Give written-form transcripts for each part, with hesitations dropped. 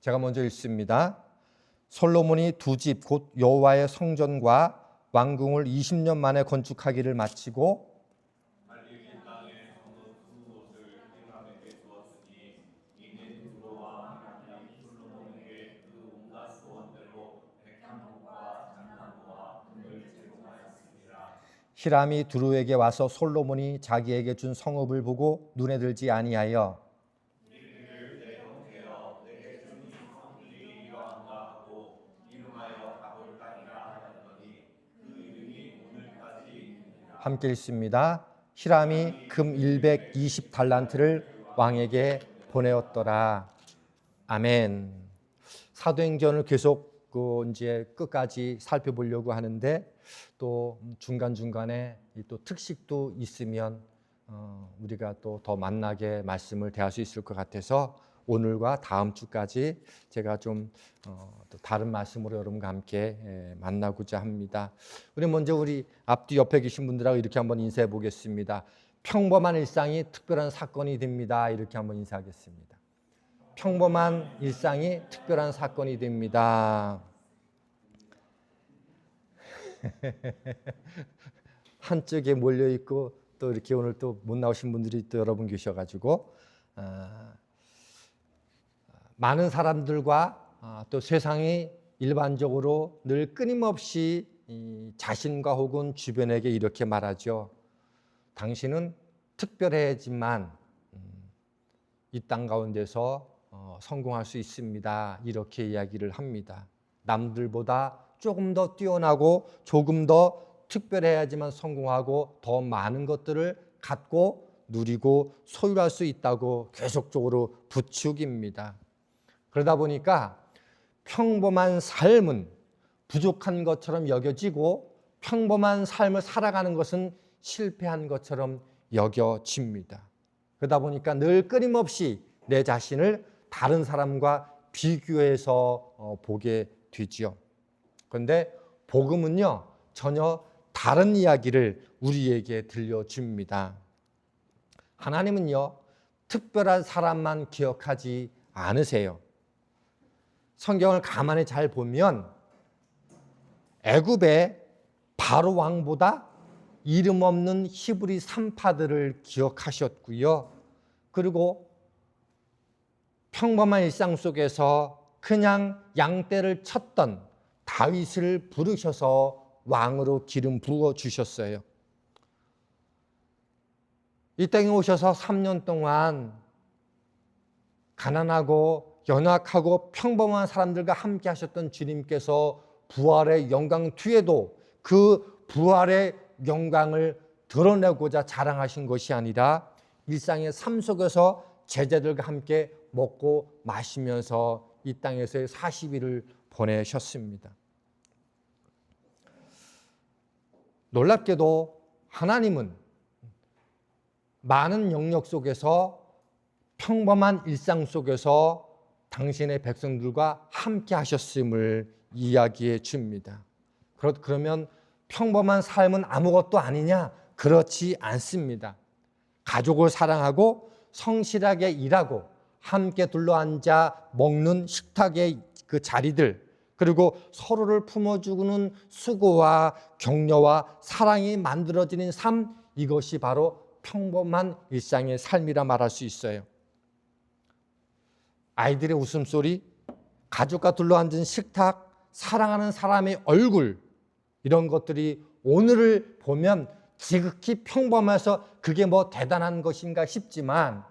제가 먼저 읽습니다. 솔로몬이 두 집 곧 여호와의 성전과 왕궁을 20년 만에 건축하기를 마치고 말리기 땅에 성읍 두 곳을 히람에게 주었으니 이는 두로와 하나님 솔로몬에게 그 온갖 소원대로 백향목과 잣나무와 금을 제공하였습니다. 히람이 두루에게 와서 솔로몬이 자기에게 준 성읍을 보고 눈에 들지 아니하여 이를 내 형제여 내게 준 이 성들이 이러한가 하고 이름하여 가볼 땅이라 하였더니 그 이름이 오늘까지 있느니라. 함께 읽습니다. 히람이 금 120달란트를 왕에게 보내었더라. 아멘. 사도행전을 계속 이제 끝까지 살펴보려고 하는데 또 중간중간에 또 특식도 있으면 우리가 또 더 만나게 말씀을 대할 수 있을 것 같아서 오늘과 다음 주까지 제가 좀 또 다른 말씀으로 여러분과 함께 만나고자 합니다. 우리 앞뒤 옆에 계신 분들하고 이렇게 한번 인사해 보겠습니다. 평범한 일상이 특별한 사건이 됩니다. 이렇게 한번 인사하겠습니다. 평범한 일상이 특별한 사건이 됩니다. 한쪽에 몰려 있고 또 이렇게 오늘 또 못 나오신 분들이 또 여러분 계셔가지고 많은 사람들과 또 세상이 일반적으로 늘 끊임없이 자신과 혹은 주변에게 이렇게 말하죠. 당신은 특별해지만 이 땅 가운데서 성공할 수 있습니다. 이렇게 이야기를 합니다. 남들보다 조금 더 뛰어나고 조금 더 특별해야지만 성공하고 더 많은 것들을 갖고 누리고 소유할 수 있다고 계속적으로 부추깁니다. 그러다 보니까 평범한 삶은 부족한 것처럼 여겨지고 평범한 삶을 살아가는 것은 실패한 것처럼 여겨집니다. 그러다 보니까 늘 끊임없이 내 자신을 다른 사람과 비교해서 보게 되죠. 그런데 복음은요, 전혀 다른 이야기를 우리에게 들려줍니다. 하나님은요, 특별한 사람만 기억하지 않으세요. 성경을 가만히 잘 보면 애굽의 바로 왕보다 이름 없는 히브리 산파들을 기억하셨고요. 그리고 평범한 일상 속에서 그냥 양떼를 쳤던 다윗을 부르셔서 왕으로 기름 부어 주셨어요. 이 땅에 오셔서 3년 동안 가난하고 연약하고 평범한 사람들과 함께 하셨던 주님께서 부활의 영광 뒤에도 그 부활의 영광을 드러내고자 자랑하신 것이 아니라 일상의 삶 속에서 제자들과 함께 먹고 마시면서 이 땅에서의 40일을 보내셨습니다. 놀랍게도 하나님은 많은 영역 속에서 평범한 일상 속에서 당신의 백성들과 함께 하셨음을 이야기해 줍니다. 그러면 평범한 삶은 아무것도 아니냐? 그렇지 않습니다. 가족을 사랑하고 성실하게 일하고 함께 둘러앉아 먹는 식탁의 그 자리들, 그리고 서로를 품어주는 수고와 격려와 사랑이 만들어지는 삶, 이것이 바로 평범한 일상의 삶이라 말할 수 있어요. 아이들의 웃음소리, 가족과 둘러앉은 식탁, 사랑하는 사람의 얼굴, 이런 것들이 오늘을 보면 지극히 평범해서 그게 뭐 대단한 것인가 싶지만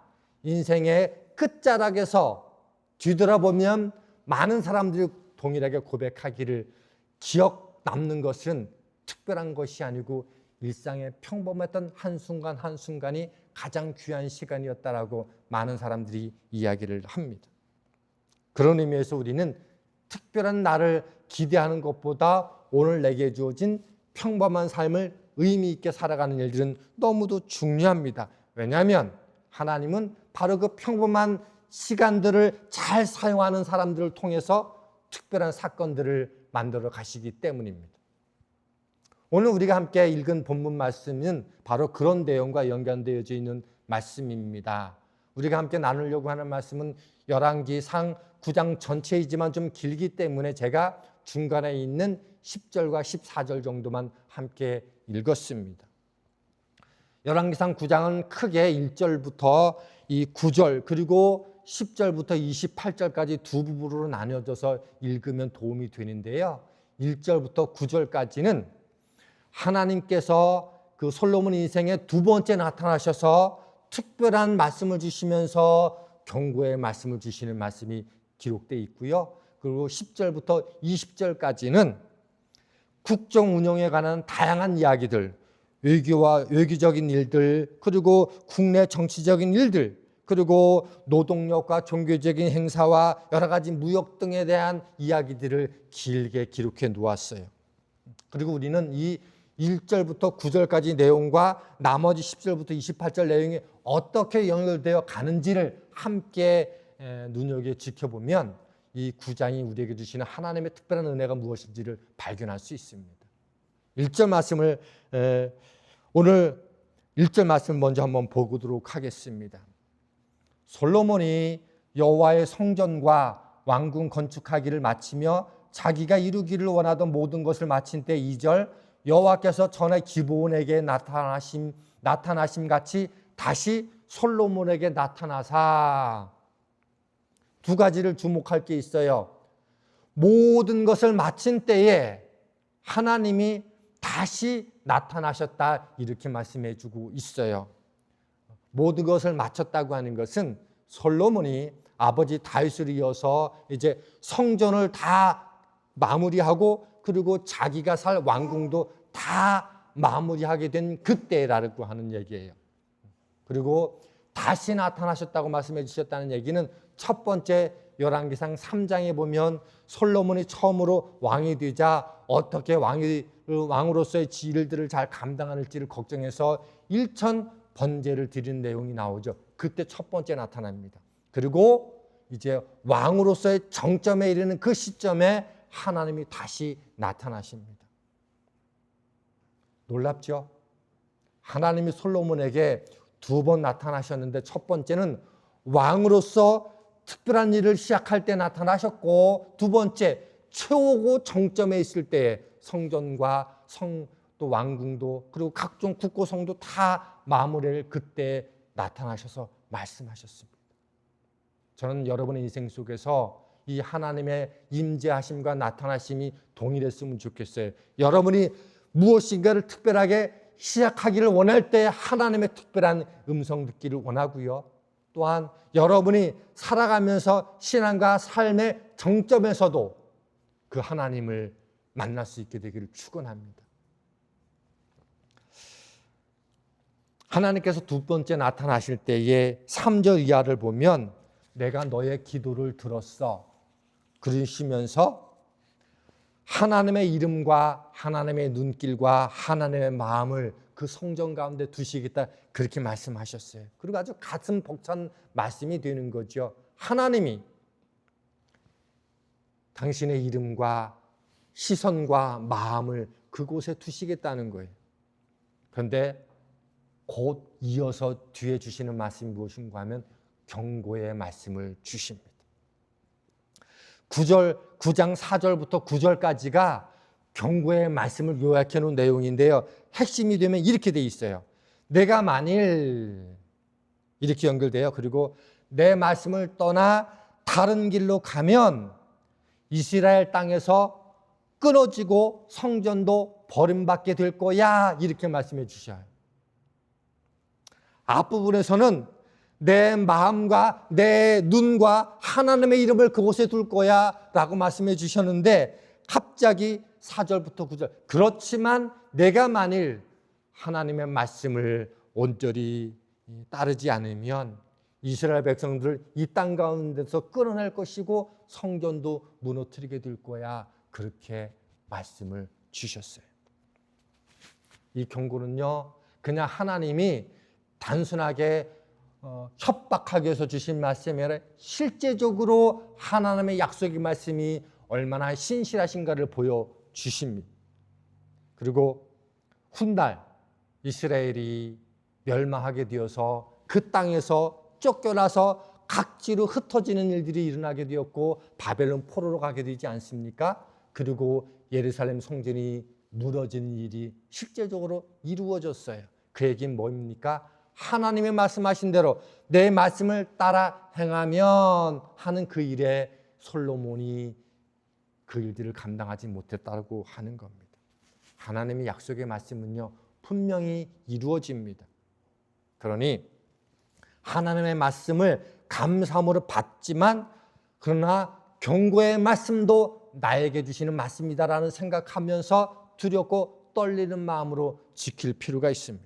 인생의 끝자락에서 뒤돌아보면 많은 사람들이 동일하게 고백하기를 기억 남는 것은 특별한 것이 아니고 일상의 평범했던 한순간 한순간이 가장 귀한 시간이었다라고 많은 사람들이 이야기를 합니다. 그런 의미에서 우리는 특별한 날을 기대하는 것보다 오늘 내게 주어진 평범한 삶을 의미 있게 살아가는 일들은 너무도 중요합니다. 왜냐하면 하나님은 바로 그 평범한 시간들을 잘 사용하는 사람들을 통해서 특별한 사건들을 만들어 가시기 때문입니다. 오늘 우리가 함께 읽은 본문 말씀은 바로 그런 내용과 연관되어져 있는 말씀입니다. 우리가 함께 나누려고 하는 말씀은 열왕기상 9장 전체이지만 좀 길기 때문에 제가 중간에 있는 10절과 14절 정도만 함께 읽었습니다. 열왕기상 9장은 크게 1절부터 이 9절 그리고 10절부터 28절까지 두 부분으로 나뉘어져서 읽으면 도움이 되는데요. 1절부터 9절까지는 하나님께서 그 솔로몬 인생에 두 번째 나타나셔서 특별한 말씀을 주시면서 경고의 말씀을 주시는 말씀이 기록되어 있고요. 그리고 10절부터 20절까지는 국정 운영에 관한 다양한 이야기들, 외교와 외교적인 일들, 그리고 국내 정치적인 일들, 그리고 노동력과 종교적인 행사와 여러 가지 무역 등에 대한 이야기들을 길게 기록해 놓았어요. 그리고 우리는 이 1절부터 9절까지 내용과 나머지 10절부터 28절 내용이 어떻게 연결되어 가는지를 함께 눈여겨 지켜보면 이 9장이 우리에게 주시는 하나님의 특별한 은혜가 무엇인지를 발견할 수 있습니다. 1절 말씀을 오늘 1절 말씀 먼저 한번 보도록 하겠습니다. 솔로몬이 여호와의 성전과 왕궁 건축하기를 마치며 자기가 이루기를 원하던 모든 것을 마친 때 2절 여호와께서 전에 기브온에게 나타나심 같이 다시 솔로몬에게 나타나사 두 가지를 주목할 게 있어요. 모든 것을 마친 때에 하나님이 다시 나타나셨다 이렇게 말씀해 주고 있어요. 모든 것을 마쳤다고 하는 것은 솔로몬이 아버지 다윗을 이어서 이제 성전을 다 마무리하고 그리고 자기가 살 왕궁도 다 마무리하게 된 그때라고 하는 얘기예요. 그리고 다시 나타나셨다고 말씀해 주셨다는 얘기는 첫 번째 열왕기상 3장에 보면 솔로몬이 처음으로 왕이 되자 어떻게 왕으로서의 일들을 잘 감당할지를 걱정해서 1천 번제를 드리는 내용이 나오죠. 그때 첫 번째 나타납니다. 그리고 이제 왕으로서의 정점에 이르는 그 시점에 하나님이 다시 나타나십니다. 놀랍죠? 하나님이 솔로몬에게 두 번 나타나셨는데 첫 번째는 왕으로서 특별한 일을 시작할 때 나타나셨고 두 번째 최고 정점에 있을 때에 성전과 또 왕궁도 그리고 각종 국고성도 다 마무리를 그때 나타나셔서 말씀하셨습니다. 저는 여러분의 인생 속에서 이 하나님의 임재하심과 나타나심이 동일했으면 좋겠어요. 여러분이 무엇인가를 특별하게 시작하기를 원할 때 하나님의 특별한 음성 듣기를 원하고요. 또한 여러분이 살아가면서 신앙과 삶의 정점에서도 그 하나님을 만날 수 있게 되기를 축원합니다. 하나님께서 두 번째 나타나실 때의 3절 이하를 보면 내가 너의 기도를 들었어 그러시면서 하나님의 이름과 하나님의 눈길과 하나님의 마음을 그 성전 가운데 두시겠다 그렇게 말씀하셨어요. 그리고 아주 가슴 벅찬 말씀이 되는 거죠. 하나님이 당신의 이름과 시선과 마음을 그곳에 두시겠다는 거예요. 그런데 곧 이어서 뒤에 주시는 말씀이 무엇인가 하면 경고의 말씀을 주십니다. 9장 4절부터 9절까지가 경고의 말씀을 요약해 놓은 내용인데요. 핵심이 되면 이렇게 돼 있어요. 내가 만일 이렇게 연결돼요. 그리고 내 말씀을 떠나 다른 길로 가면 이스라엘 땅에서 끊어지고 성전도 버림받게 될 거야 이렇게 말씀해 주셔요. 앞부분에서는 내 마음과 내 눈과 하나님의 이름을 그곳에 둘 거야 라고 말씀해 주셨는데 갑자기 4절부터 9절 그렇지만 내가 만일 하나님의 말씀을 온전히 따르지 않으면 이스라엘 백성들을 이 땅 가운데서 끌어낼 것이고 성전도 무너뜨리게 될 거야 그렇게 말씀을 주셨어요. 이 경고는요 그냥 하나님이 단순하게 협박하기 위해서 주신 말씀이 아니라 실제적으로 하나님의 약속의 말씀이 얼마나 신실하신가를 보여주십니다. 그리고 훗날 이스라엘이 멸망하게 되어서 그 땅에서 쫓겨나서 각지로 흩어지는 일들이 일어나게 되었고 바벨론 포로로 가게 되지 않습니까? 그리고 예루살렘 성전이 무너지는 일이 실제적으로 이루어졌어요. 그 얘기는 뭡니까? 하나님의 말씀하신 대로 내 말씀을 따라 행하면 하는 그 일에 솔로몬이 그 일들을 감당하지 못했다고 하는 겁니다. 하나님의 약속의 말씀은요, 분명히 이루어집니다. 그러니 하나님의 말씀을 감사함으로 받지만 그러나 경고의 말씀도 나에게 주시는 말씀이다라는 생각하면서 두렵고 떨리는 마음으로 지킬 필요가 있습니다.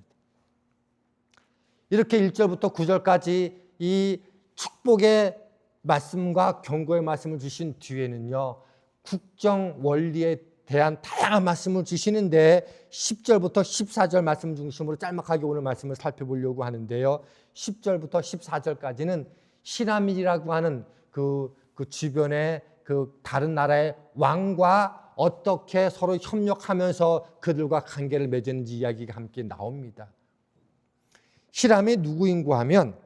이렇게 1절부터 9절까지 이 축복의 말씀과 경고의 말씀을 주신 뒤에는요, 국정 원리에 대한 다양한 말씀을 주시는데 10절부터 14절 말씀 중심으로 짤막하게 오늘 말씀을 살펴보려고 하는데요. 10절부터 14절까지는 시라밀이라고 하는 그 주변의 그 다른 나라의 왕과 어떻게 서로 협력하면서 그들과 관계를 맺었는지 이야기가 함께 나옵니다. 히람이 누구인고 하면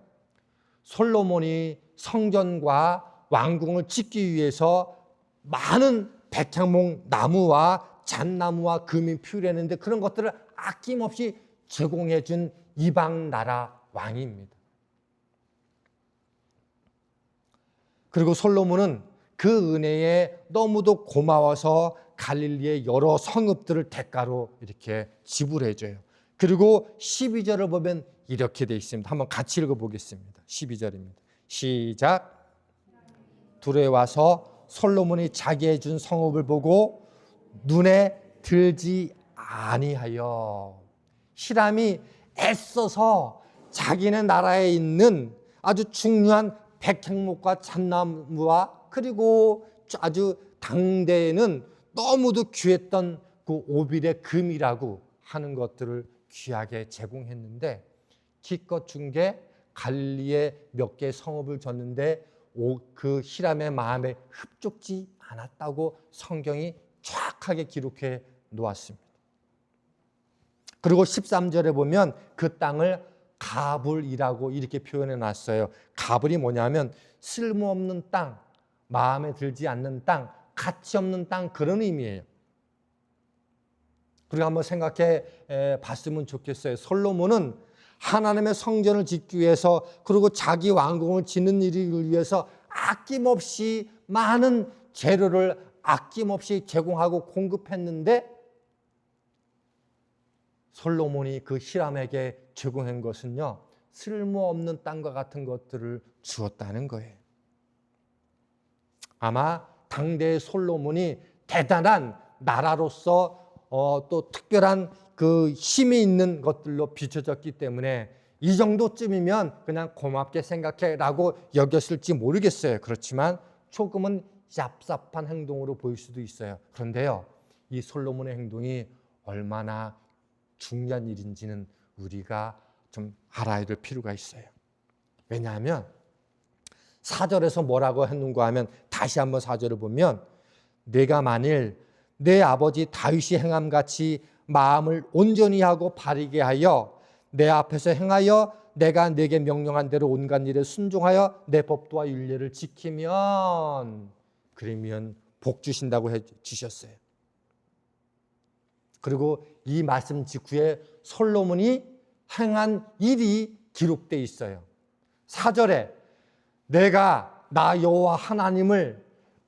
솔로몬이 성전과 왕궁을 짓기 위해서 많은 백향목 나무와 잣나무와 금이 필요했는데 그런 것들을 아낌없이 제공해 준 이방 나라 왕입니다. 그리고 솔로몬은 그 은혜에 너무도 고마워서 갈릴리의 여러 성읍들을 대가로 이렇게 지불해 줘요. 그리고 12절을 보면 이렇게 돼 있습니다. 한번 같이 읽어보겠습니다. 12절입니다. 시작. 둘에 와서 솔로몬이 자기의 준 성읍을 보고 눈에 들지 아니하여. 히람이 애써서 자기네 나라에 있는 아주 중요한 백향목과 잣나무와 그리고 아주 당대에는 너무도 귀했던 그 오빌의 금이라고 하는 것들을 귀하게 제공했는데 기껏 준 게 갈릴리에 몇 개의 성읍을 줬는데 그 히람의 마음에 흡족지 않았다고 성경이 정확하게 기록해 놓았습니다. 그리고 13절에 보면 그 땅을 가불이라고 이렇게 표현해 놨어요. 가불이 뭐냐면 쓸모없는 땅, 마음에 들지 않는 땅, 가치 없는 땅 그런 의미예요. 그리고 한번 생각해 봤으면 좋겠어요. 솔로몬은 하나님의 성전을 짓기 위해서 그리고 자기 왕궁을 짓는 일을 위해서 아낌없이 많은 재료를 아낌없이 제공하고 공급했는데 솔로몬이 그 히람에게 제공한 것은요, 쓸모없는 땅과 같은 것들을 주었다는 거예요. 아마 당대의 솔로몬이 대단한 나라로서 또 특별한 그 힘이 있는 것들로 비춰졌기 때문에 이 정도쯤이면 그냥 고맙게 생각해라고 여겼을지 모르겠어요. 그렇지만 조금은 얍삽한 행동으로 보일 수도 있어요. 그런데요, 이 솔로몬의 행동이 얼마나 중요한 일인지는 우리가 좀 알아야 될 필요가 있어요. 왜냐하면 4절에서 뭐라고 했는가 하면 다시 한번 4절을 보면 내가 만일 내 아버지 다윗이 행함같이 마음을 온전히 하고 바르게 하여 내 앞에서 행하여 내가 내게 명령한 대로 온갖 일에 순종하여 내 법도와 율례를 지키면 그러면 복 주신다고 해 주셨어요. 그리고 이 말씀 직후에 솔로몬이 행한 일이 기록되어 있어요. 4절에 내가 나 여호와 하나님을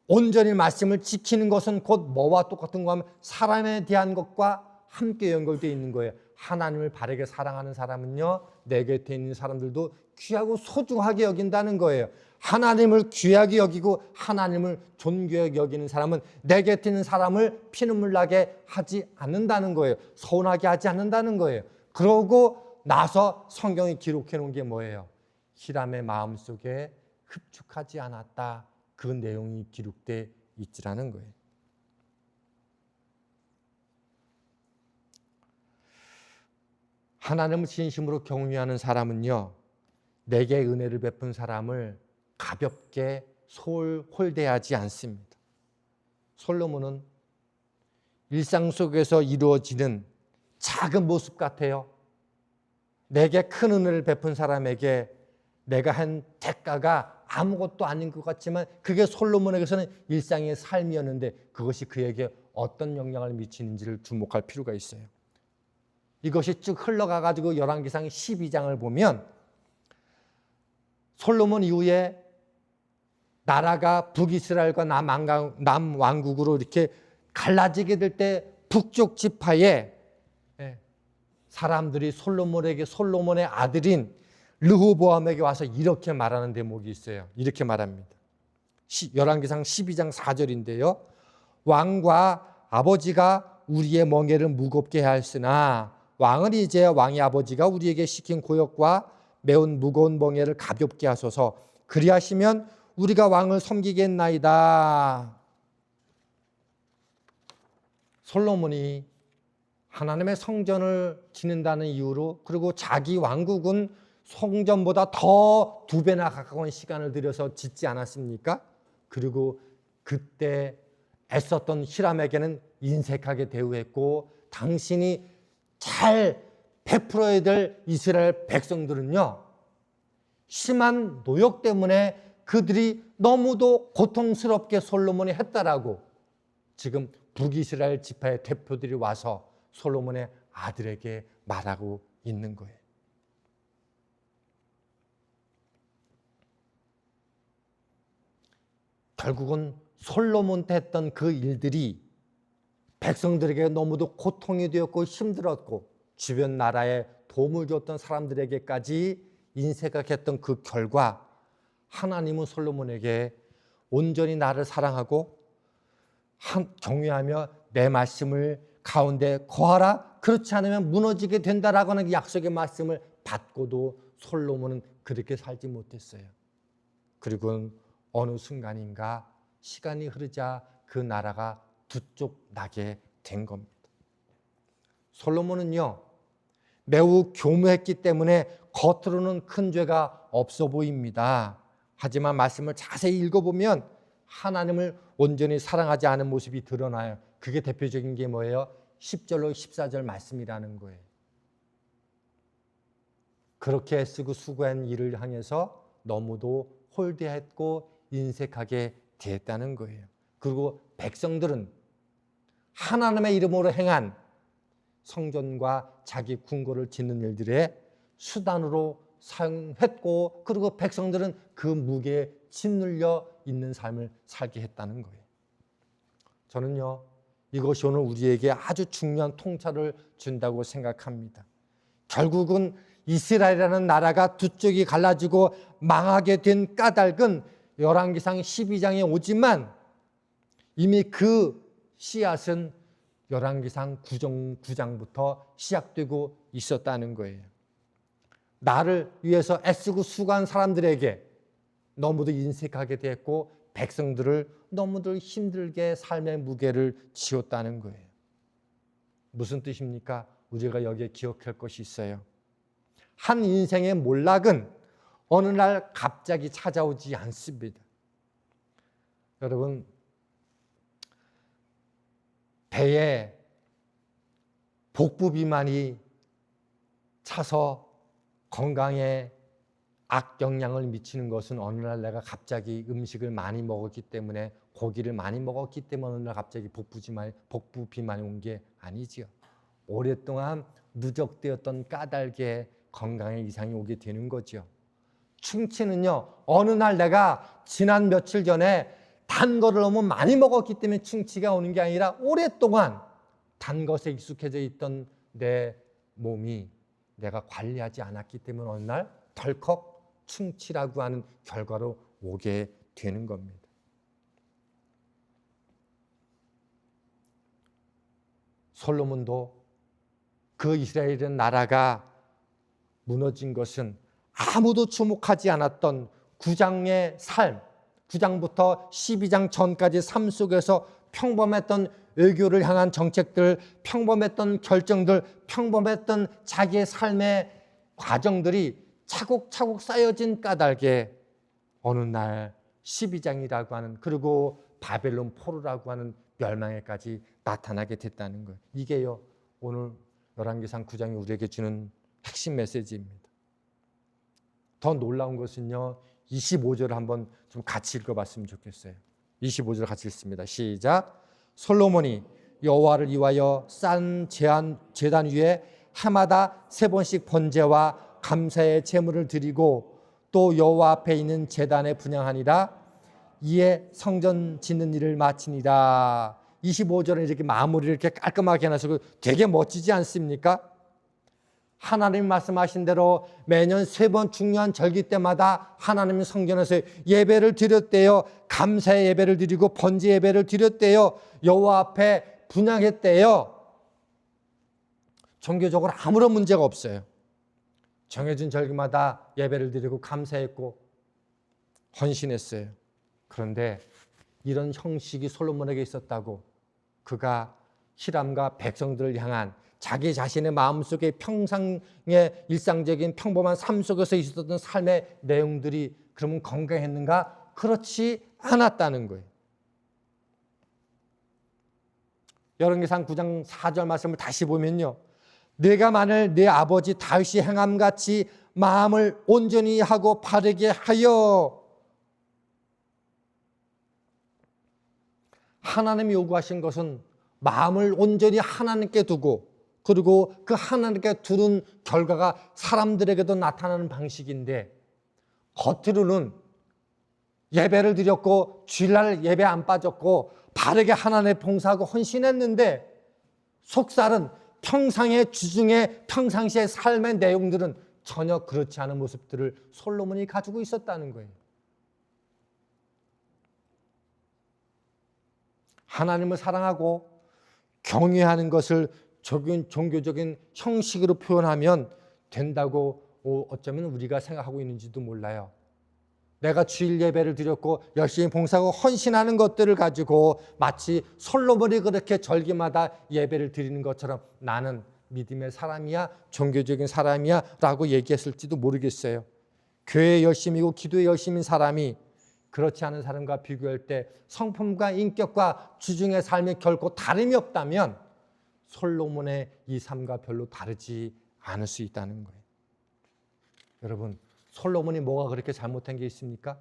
온전히 말씀을 지키는 것은 곧 뭐와 똑같은 거 하면 사람에 대한 것과 함께 연결되어 있는 거예요. 하나님을 바르게 사랑하는 사람은요, 내 곁에 있는 사람들도 귀하고 소중하게 여긴다는 거예요. 하나님을 귀하게 여기고 하나님을 존귀하게 여기는 사람은 내 곁에 있는 사람을 피눈물 나게 하지 않는다는 거예요. 서운하게 하지 않는다는 거예요. 그러고 나서 성경이 기록해 놓은 게 뭐예요? 히람의 마음속에 흡축하지 않았다. 그 내용이 기록되어 있지라는 거예요. 하나님을 진심으로 경외하는 사람은요, 내게 은혜를 베푼 사람을 가볍게 홀대하지 않습니다. 솔로몬은 일상 속에서 이루어지는 작은 모습 같아요. 내게 큰 은혜를 베푼 사람에게 내가 한 대가가 아무것도 아닌 것 같지만 그게 솔로몬에게서는 일상의 삶이었는데 그것이 그에게 어떤 영향을 미치는지를 주목할 필요가 있어요. 이것이 쭉 흘러가가지고 열왕기상 12장을 보면 솔로몬 이후에 나라가 북이스라엘과 남왕국으로 이렇게 갈라지게 될 때 북쪽 지파에 사람들이 솔로몬의 아들인 르호보암에게 와서 이렇게 말하는 대목이 있어요. 이렇게 말합니다. 열왕기상 12장 4절인데요. 왕과 아버지가 우리의 멍에를 무겁게 하였으나 왕은 이제 왕의 아버지가 우리에게 시킨 고역과 매운 무거운 멍에를 가볍게 하소서. 그리하시면 우리가 왕을 섬기겠나이다. 솔로몬이 하나님의 성전을 짓는다는 이유로 그리고 자기 왕국은 성전보다 더 2배나 가까운 시간을 들여서 짓지 않았습니까? 그리고 그때 애썼던 히람에게는 인색하게 대우했고 당신이 잘 베풀어야 될 이스라엘 백성들은요, 심한 노역 때문에 그들이 너무도 고통스럽게 솔로몬이 했다라고 지금 북이스라엘 지파의 대표들이 와서 솔로몬의 아들에게 말하고 있는 거예요. 결국은 솔로몬 때 했던 그 일들이 백성들에게 너무도 고통이 되었고 힘들었고 주변 나라에 도움을 줬던 사람들에게까지 인색하게 그 결과 하나님은 솔로몬에게 온전히 나를 사랑하고 경외하며 내 말씀을 가운데 거하라. 그렇지 않으면 무너지게 된다라고 하는 약속의 말씀을 받고도 솔로몬은 그렇게 살지 못했어요. 그리고 어느 순간인가 시간이 흐르자 그 나라가 두 쪽 나게 된 겁니다. 솔로몬은요, 매우 교묘했기 때문에 겉으로는 큰 죄가 없어 보입니다. 하지만 말씀을 자세히 읽어보면 하나님을 온전히 사랑하지 않은 모습이 드러나요. 그게 대표적인 게 뭐예요? 10절로 14절 말씀이라는 거예요. 그렇게 애쓰고 수고한 일을 향해서 너무도 홀대했고 인색하게 대했다는 거예요. 그리고 백성들은 하나님의 이름으로 행한 성전과 자기 궁궐을 짓는 일들의 수단으로 사용했고 그리고 백성들은 그 무게에 짓눌려 있는 삶을 살게 했다는 거예요. 저는요, 이것이 오늘 우리에게 아주 중요한 통찰을 준다고 생각합니다. 결국은 이스라엘이라는 나라가 두 쪽이 갈라지고 망하게 된 까닭은 열왕기상 12장에 오지만 이미 그 씨앗은 열왕기상 9장부터 시작되고 있었다는 거예요. 나를 위해서 애쓰고 수고한 사람들에게 너무도 인색하게 됐고 백성들을 너무도 힘들게 삶의 무게를 지었다는 거예요. 무슨 뜻입니까? 우리가 여기에 기억할 것이 있어요. 한 인생의 몰락은 어느 날 갑자기 찾아오지 않습니다. 여러분, 배에 복부 비만이 차서 건강에 악영향을 미치는 것은 어느 날 내가 갑자기 음식을 많이 먹었기 때문에 고기를 많이 먹었기 때문에 어느 날 갑자기 복부 비만이 온 게 아니지요. 오랫동안 누적되었던 까닭에 건강에 이상이 오게 되는 거죠. 충치는요, 어느 날 내가 지난 며칠 전에 단 거를 너무 많이 먹었기 때문에 충치가 오는 게 아니라 오랫동안 단 것에 익숙해져 있던 내 몸이 내가 관리하지 않았기 때문에 어느 날 덜컥 충치라고 하는 결과로 오게 되는 겁니다. 솔로몬도 그 이스라엘이라는 나라가 무너진 것은 아무도 주목하지 않았던 9장의 삶, 9장부터 12장 전까지 삶 속에서 평범했던 외교를 향한 정책들, 평범했던 결정들, 평범했던 자기의 삶의 과정들이 차곡차곡 쌓여진 까닭에 어느 날 12장이라고 하는 그리고 바벨론 포로라고 하는 멸망에까지 나타나게 됐다는 거예요. 이게요, 오늘 열왕기상 9장이 우리에게 주는 핵심 메시지입니다. 더 놀라운 것은요, 25절을 한번 좀 같이 읽어봤으면 좋겠어요. 25절 같이 읽습니다. 시작. 솔로몬이 여호와를 위하여 쌓은 제단 위에 해마다 3번씩 번제와 감사의 제물을 드리고 또 여호와 앞에 있는 제단에 분향하니라. 이에 성전 짓는 일을 마치니라. 25절은 이렇게 마무리를 이렇게 깔끔하게 해놔서 되게 멋지지 않습니까? 하나님 말씀하신 대로 매년 3번 중요한 절기 때마다 하나님 성전에서 예배를 드렸대요. 감사의 예배를 드리고 번제 예배를 드렸대요. 여호와 앞에 분향했대요. 종교적으로 아무런 문제가 없어요. 정해진 절기마다 예배를 드리고 감사했고 헌신했어요. 그런데 이런 형식이 솔로몬에게 있었다고 그가 히람과 백성들을 향한 자기 자신의 마음속에 평상의 일상적인 평범한 삶 속에서 있었던 삶의 내용들이 그러면 건강했는가? 그렇지 않았다는 거예요. 열왕기상 9장 4절 말씀을 다시 보면요. 내가 만일 내 아버지 다윗이 행함같이 마음을 온전히 하고 바르게 하여 하나님이 요구하신 것은 마음을 온전히 하나님께 두고 그리고 그 하나님께 두는 결과가 사람들에게도 나타나는 방식인데 겉으로는 예배를 드렸고 주일날 예배 안 빠졌고 바르게 하나님의 봉사하고 헌신했는데 속살은 평상의 주중에 평상시의 삶의 내용들은 전혀 그렇지 않은 모습들을 솔로몬이 가지고 있었다는 거예요. 하나님을 사랑하고 경외하는 것을 종교적인 형식으로 표현하면 된다고 어쩌면 우리가 생각하고 있는지도 몰라요. 내가 주일 예배를 드렸고 열심히 봉사하고 헌신하는 것들을 가지고 마치 솔로몬이 그렇게 절기마다 예배를 드리는 것처럼 나는 믿음의 사람이야, 종교적인 사람이야 라고 얘기했을지도 모르겠어요. 교회에 열심히고 기도에 열심인 사람이 그렇지 않은 사람과 비교할 때 성품과 인격과 주중의 삶이 결코 다름이 없다면 솔로몬의 이 삶과 별로 다르지 않을 수 있다는 거예요. 여러분, 솔로몬이 뭐가 그렇게 잘못한 게 있습니까?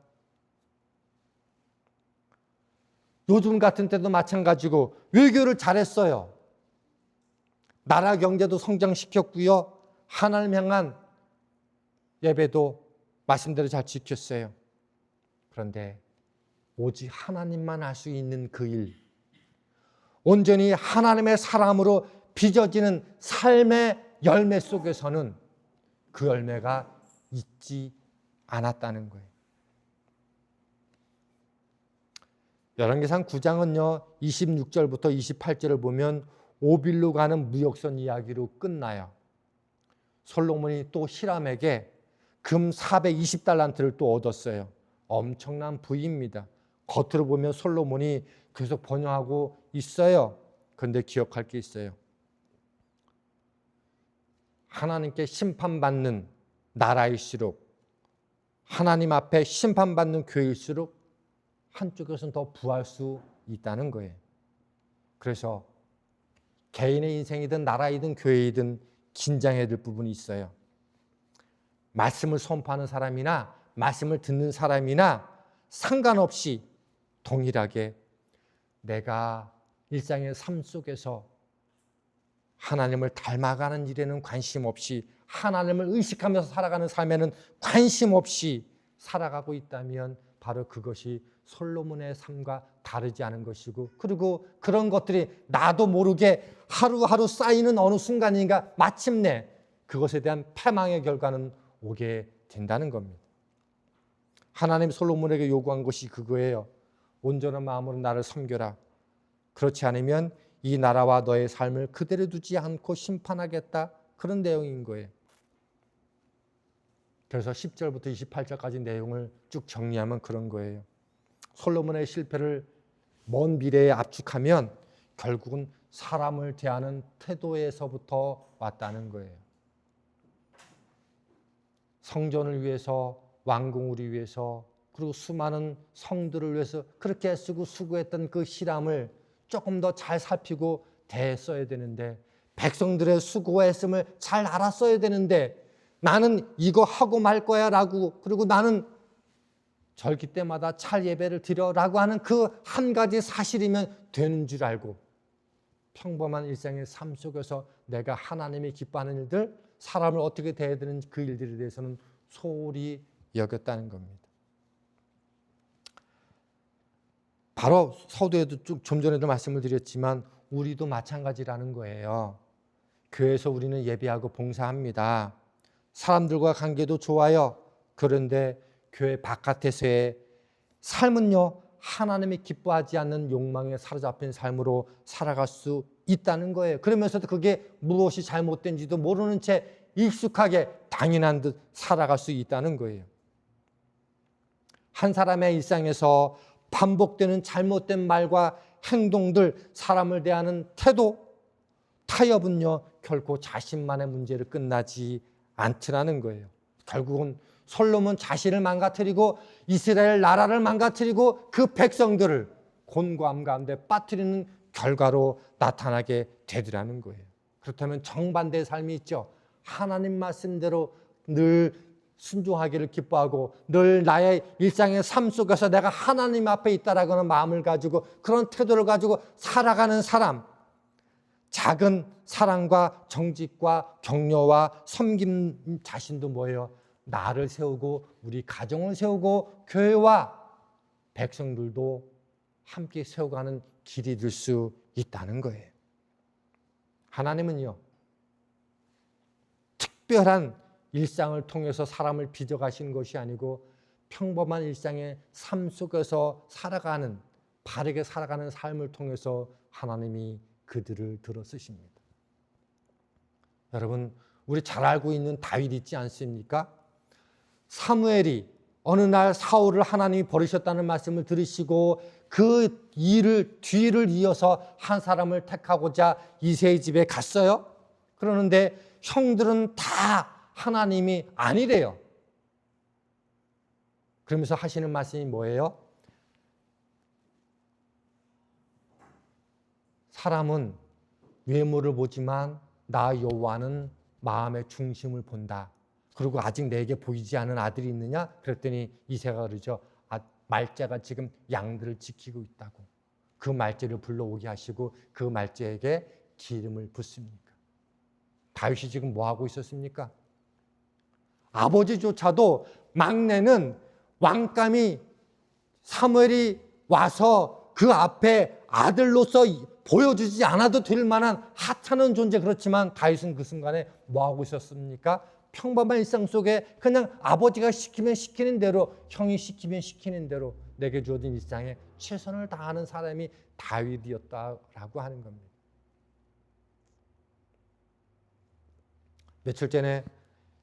요즘 같은 때도 마찬가지고 외교를 잘했어요. 나라 경제도 성장시켰고요. 하나님 향한 예배도 말씀대로 잘 지켰어요. 그런데 오직 하나님만 할 수 있는 그 일, 온전히 하나님의 사람으로 빚어지는 삶의 열매 속에서는 그 열매가 있지 않았다는 거예요. 열왕기상 9장은요 26절부터 28절을 보면 오빌로 가는 무역선 이야기로 끝나요. 솔로몬이 또 히람에게 금 420달란트를 또 얻었어요. 엄청난 부입니다. 겉으로 보면 솔로몬이 계속 번영하고 있어요. 그런데 기억할 게 있어요. 하나님께 심판받는 나라일수록 하나님 앞에 심판받는 교회일수록 한쪽에서는 더 부할 수 있다는 거예요. 그래서 개인의 인생이든 나라이든 교회이든 긴장해야 될 부분이 있어요. 말씀을 선포하는 사람이나 말씀을 듣는 사람이나 상관없이 동일하게 내가 일상의 삶 속에서 하나님을 닮아가는 일에는 관심 없이 하나님을 의식하면서 살아가는 삶에는 관심 없이 살아가고 있다면 바로 그것이 솔로몬의 삶과 다르지 않은 것이고 그리고 그런 것들이 나도 모르게 하루하루 쌓이는 어느 순간인가 마침내 그것에 대한 패망의 결과는 오게 된다는 겁니다. 하나님 솔로몬에게 요구한 것이 그거예요. 온전한 마음으로 나를 섬겨라. 그렇지 않으면 이 나라와 너의 삶을 그대로 두지 않고 심판하겠다. 그런 내용인 거예요. 그래서 10절부터 28절까지 내용을 쭉 정리하면 그런 거예요. 솔로몬의 실패를 먼 미래에 압축하면 결국은 사람을 대하는 태도에서부터 왔다는 거예요. 성전을 위해서, 왕궁을 위해서, 그리고 수많은 성들을 위해서 그렇게 쓰고 수고했던 그 히람을 조금 더 잘 살피고 대했어야 되는데 백성들의 수고했음을 잘 알았어야 되는데 나는 이거 하고 말 거야 라고, 그리고 나는 절기 때마다 찰 예배를 드려라고 하는 그 한 가지 사실이면 되는 줄 알고 평범한 일상의 삶 속에서 내가 하나님이 기뻐하는 일들, 사람을 어떻게 대해야 되는 그 일들에 대해서는 소홀히 여겼다는 겁니다. 바로 서두에도 좀 전에도 말씀을 드렸지만 우리도 마찬가지라는 거예요. 교회에서 우리는 예배하고 봉사합니다. 사람들과 관계도 좋아요. 그런데 교회 바깥에서의 삶은요, 하나님이 기뻐하지 않는 욕망에 사로잡힌 삶으로 살아갈 수 있다는 거예요. 그러면서도 그게 무엇이 잘못된지도 모르는 채 익숙하게 당연한 듯 살아갈 수 있다는 거예요. 한 사람의 일상에서 반복되는 잘못된 말과 행동들, 사람을 대하는 태도, 타협은요, 결코 자신만의 문제를 끝나지 않더라는 거예요. 결국은 솔로몬 자신을 망가뜨리고 이스라엘 나라를 망가뜨리고 그 백성들을 곤고함 가운데 빠뜨리는 결과로 나타나게 되더라는 거예요. 그렇다면 정반대의 삶이 있죠. 하나님 말씀대로 늘 순종하기를 기뻐하고 늘 나의 일상의 삶 속에서 내가 하나님 앞에 있다라고 하는 마음을 가지고 그런 태도를 가지고 살아가는 사람, 작은 사랑과 정직과 격려와 섬김 자신도 뭐예요? 나를 세우고 우리 가정을 세우고 교회와 백성들도 함께 세워가는 길이 될 수 있다는 거예요. 하나님은요, 특별한 일상을 통해서 사람을 빚어가시는 것이 아니고 평범한 일상의 삶 속에서 살아가는, 바르게 살아가는 삶을 통해서 하나님이 그들을 들어 쓰십니다. 여러분, 우리 잘 알고 있는 다윗 있지 않습니까? 사무엘이 어느 날 사울을 하나님이 버리셨다는 말씀을 들으시고 그 일을 뒤를 이어서 한 사람을 택하고자 이새의 집에 갔어요. 그러는데 형들은 다 하나님이 아니래요. 그러면서 하시는 말씀이 뭐예요? 사람은 외모를 보지만 나 여호와는 마음의 중심을 본다. 그리고 아직 내게 보이지 않은 아들이 있느냐? 그랬더니 이새가 그러죠. 말째가 지금 양들을 지키고 있다고. 그 말째를 불러오게 하시고 그 말째에게 기름을 붓습니까? 다윗이 지금 뭐 하고 있었습니까? 아버지조차도 막내는 왕감이 사무엘이 와서 그 앞에 아들로서 보여주지 않아도 될 만한 하찮은 존재. 그렇지만 다윗은 그 순간에 뭐 하고 있었습니까? 평범한 일상 속에 그냥 아버지가 시키면 시키는 대로, 형이 시키면 시키는 대로 내게 주어진 일상에 최선을 다하는 사람이 다윗이었다라고 하는 겁니다. 며칠 전에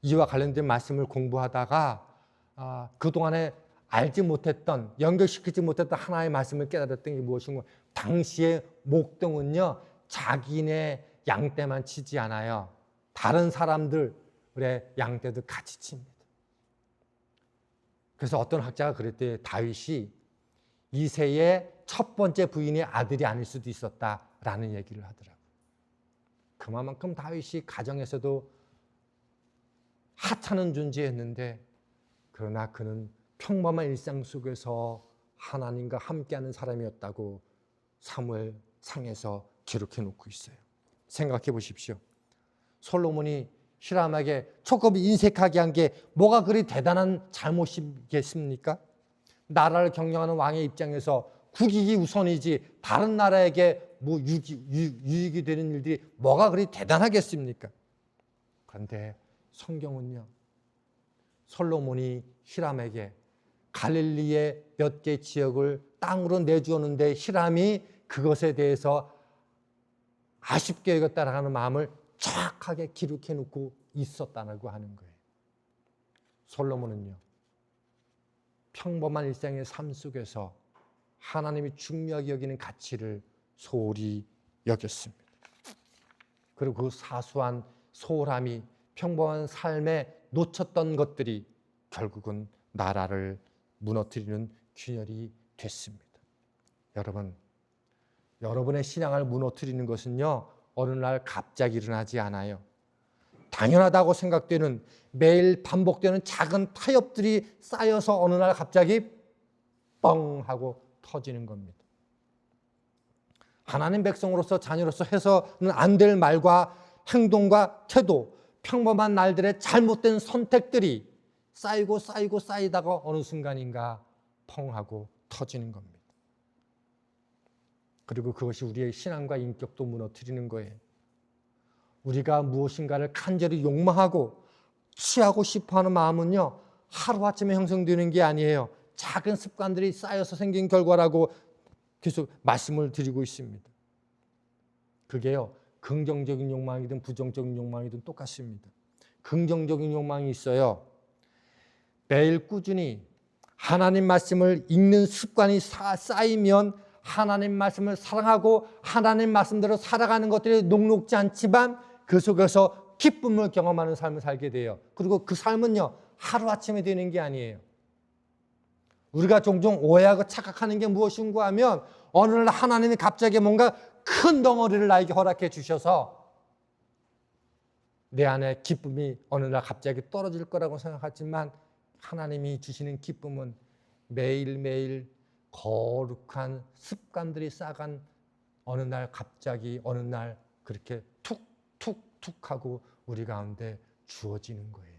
이와 관련된 말씀을 공부하다가 그동안에 알지 못했던, 연결시키지 못했던 하나의 말씀을 깨달았던 게 무엇인가? 당시의 목동은요, 자기네 양떼만 치지 않아요. 다른 사람들의 양떼도 같이 칩니다. 그래서 어떤 학자가 그랬대요. 다윗이 이새의 첫 번째 부인의 아들이 아닐 수도 있었다라는 얘기를 하더라고요. 그만큼 다윗이 가정에서도 하찮은 존재였는데, 그러나 그는 평범한 일상 속에서 하나님과 함께하는 사람이었다고 사무엘 상에서 기록해 놓고 있어요. 생각해 보십시오. 솔로몬이 히람에게 조금 인색하게 한 게 뭐가 그리 대단한 잘못이겠습니까? 나라를 경영하는 왕의 입장에서 국익이 우선이지 다른 나라에게 뭐 유익이 되는 일들이 뭐가 그리 대단하겠습니까? 그런데 성경은요, 솔로몬이 히람에게 갈릴리의 몇 개 지역을 땅으로 내주었는데 히람이 그것에 대해서 아쉽게 여겼다라는 마음을 정확하게 기록해 놓고 있었다고 하는 거예요. 솔로몬은요, 평범한 일상의 삶 속에서 하나님이 중요하게 여기는 가치를 소홀히 여겼습니다. 그리고 그 사소한 소홀함이 평범한 삶에 놓쳤던 것들이 결국은 나라를 무너뜨리는 균열이 됐습니다. 여러분, 여러분의 신앙을 무너뜨리는 것은요, 어느 날 갑자기 일어나지 않아요. 당연하다고 생각되는 매일 반복되는 작은 타협들이 쌓여서 어느 날 갑자기 뻥 하고 터지는 겁니다. 하나님 백성으로서 자녀로서 해서는 안 될 말과 행동과 태도, 평범한 날들의 잘못된 선택들이 쌓이고 쌓이고 쌓이다가 어느 순간인가 펑 하고 터지는 겁니다. 그리고 그것이 우리의 신앙과 인격도 무너뜨리는 거예요. 우리가 무엇인가를 간절히 욕망하고 취하고 싶어하는 마음은요, 하루아침에 형성되는 게 아니에요. 작은 습관들이 쌓여서 생긴 결과라고 계속 말씀을 드리고 있습니다. 그게요, 긍정적인 욕망이든 부정적인 욕망이든 똑같습니다. 긍정적인 욕망이 있어요. 매일 꾸준히 하나님 말씀을 읽는 습관이 쌓이면 하나님 말씀을 사랑하고 하나님 말씀대로 살아가는 것들이 녹록지 않지만 그 속에서 기쁨을 경험하는 삶을 살게 돼요. 그리고 그 삶은요, 하루아침에 되는 게 아니에요. 우리가 종종 오해하고 착각하는 게 무엇인가 하면 어느 날 하나님이 갑자기 뭔가 큰 덩어리를 나에게 허락해 주셔서 내 안에 기쁨이 어느 날 갑자기 떨어질 거라고 생각하지만 하나님이 주시는 기쁨은 매일매일 거룩한 습관들이 쌓아간 어느 날 갑자기 어느 날 그렇게 툭툭툭 하고 우리 가운데 주어지는 거예요.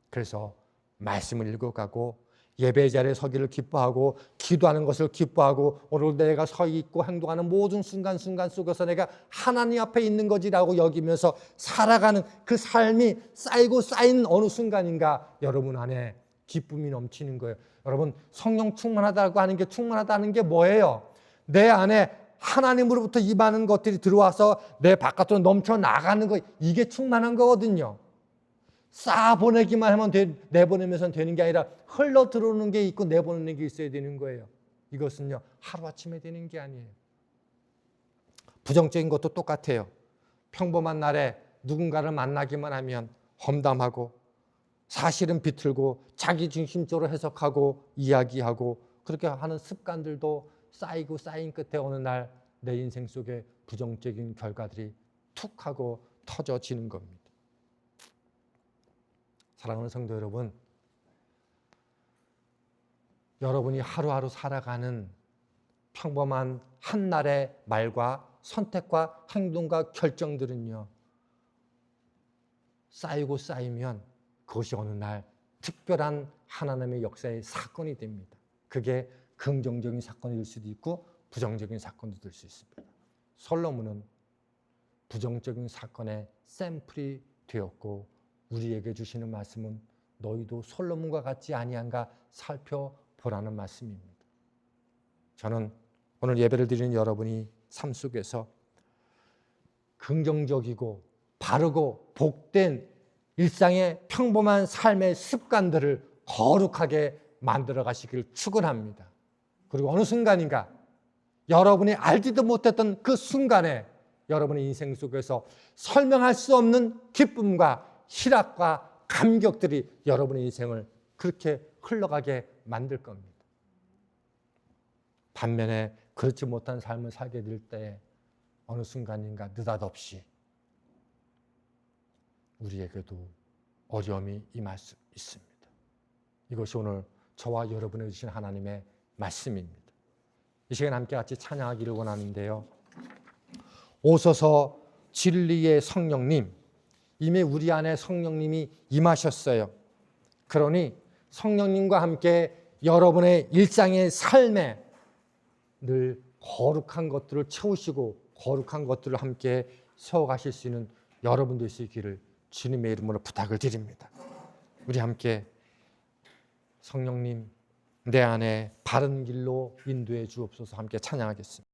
그래서 말씀을 읽어가고 예배 자리에 서기를 기뻐하고 기도하는 것을 기뻐하고 오늘 내가 서 있고 행동하는 모든 순간순간 속에서 내가 하나님 앞에 있는 거지라고 여기면서 살아가는 그 삶이 쌓이고 쌓인 어느 순간인가 여러분 안에 기쁨이 넘치는 거예요. 여러분, 성령 충만하다고 하는 게 충만하다는 게 뭐예요? 내 안에 하나님으로부터 임하는 것들이 들어와서 내 바깥으로 넘쳐 나가는 거, 이게 충만한 거거든요. 쌓아 보내기만 하면 내보내면서 되는 게 아니라 흘러 들어오는 게 있고 내보내는 게 있어야 되는 거예요. 이것은요, 하루아침에 되는 게 아니에요. 부정적인 것도 똑같아요. 평범한 날에 누군가를 만나기만 하면 험담하고 사실은 비틀고 자기 중심적으로 해석하고 이야기하고 그렇게 하는 습관들도 쌓이고 쌓인 끝에 어느 날 내 인생 속에 부정적인 결과들이 툭 하고 터져지는 겁니다. 사랑하는 성도 여러분, 여러분이 하루하루 살아가는 평범한 한날의 말과 선택과 행동과 결정들은요, 쌓이고 쌓이면 그것이 어느 날 특별한 하나님의 역사의 사건이 됩니다. 그게 긍정적인 사건이 될 수도 있고 부정적인 사건도 될 수 있습니다. 솔로몬은 부정적인 사건의 샘플이 되었고 우리에게 주시는 말씀은 너희도 솔로몬과 같지 아니한가 살펴보라는 말씀입니다. 저는 오늘 예배를 드리는 여러분이 삶 속에서 긍정적이고 바르고 복된 일상의 평범한 삶의 습관들을 거룩하게 만들어 가시길 축원합니다. 그리고 어느 순간인가 여러분이 알지도 못했던 그 순간에 여러분의 인생 속에서 설명할 수 없는 기쁨과 희락과 감격들이 여러분의 인생을 그렇게 흘러가게 만들 겁니다. 반면에 그렇지 못한 삶을 살게 될 때 어느 순간인가 느닷없이 우리에게도 어려움이 임할 수 있습니다. 이것이 오늘 저와 여러분에게 주신 하나님의 말씀입니다. 이 시간 함께 같이 찬양하기를 원하는데요. 오소서 진리의 성령님, 이미 우리 안에 성령님이 임하셨어요. 그러니 성령님과 함께 여러분의 일상의 삶에 늘 거룩한 것들을 채우시고 거룩한 것들을 함께 세워가실 수 있는 여러분 되시기를 주님의 이름으로 부탁을 드립니다. 우리 함께 성령님 내 안에 바른 길로 인도해 주옵소서 함께 찬양하겠습니다.